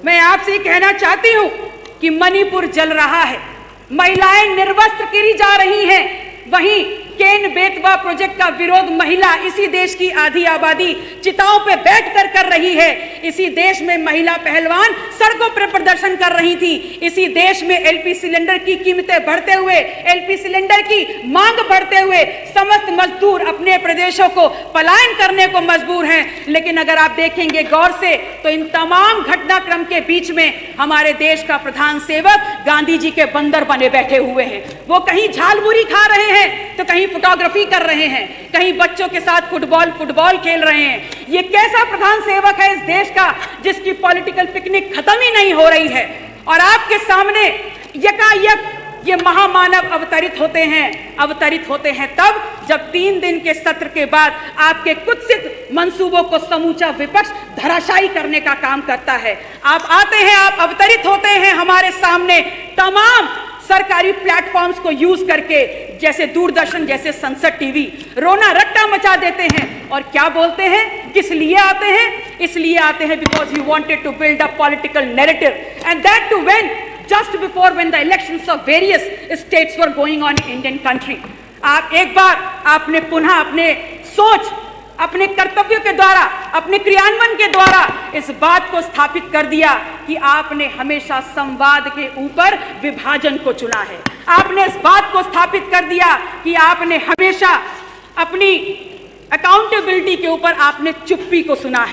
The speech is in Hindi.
मैं आपसे कहना चाहती हूं कि मणिपुर जल रहा है, महिलाएं निर्वस्त्र गिरी जा रही हैं, वहीं केन बेतवा प्रोजेक्ट का विरोध महिला इसी देश की आधी आबादी चिताओं पे बैठकर कर रही है। इसी देश में महिला पहलवान सड़कों पर प्रदर्शन कर रही थी। इसी देश में एलपी सिलेंडर की कीमतें बढ़ते हुए, एलपी सिलेंडर की मांग बढ़ते हुए समस्त मजदूर अपने प्रदेशों को पलायन करने को मजबूर हैं। लेकिन अगर आप देखेंगे गौर से तो इन तमाम घटनाक्रम के बीच में हमारे देश का प्रधान सेवक गांधी जी के बंदर बने बैठे हुए हैं। वो कहीं झालमुरी खा रहे हैं तो कहीं फोटोग्राफी कर रहे हैं, कहीं बच्चों के साथ फुटबॉल खेल रहे हैं। ये कैसा प्रधान सेवक है इस देश का जिसकी पॉलिटिकल पिकनिक खत्म ही नहीं हो रही है? और आपके सामने यकायक ये महामानव अवतरित होते हैं तब जब 3 दिन के सत्र के बाद आपके कुत्सित मंसूबों को समूचा विपक्ष धराशायी करने का काम करता है। आप आते हैं, आप अवतरित होते हैं हमारे सामने तमाम सरकारी प्लेटफॉर्म्स को यूज करके, जैसे दूरदर्शन, जैसे संसद टीवी, रोना रट्टा मचा देते हैं। और क्या बोलते हैं? किस लिए आते हैं? इसलिए आते हैं because you wanted to build a political narrative and that too when just before when the elections of various states were going on in Indian country। आप एक बार आपने पुनः अपने सोच, अपने कर्तव्यों के द्वारा, अपने क्रियान्वयन के द्वारा इस बात को स्थापित कर दिया कि आपने हमेशा संवाद के ऊपर विभाजन को चुना है। आपने इस बात को स्थापित कर दिया कि आपने हमेशा अपनी अकाउंटेबिलिटी के ऊपर आपने चुप्पी को सुना है।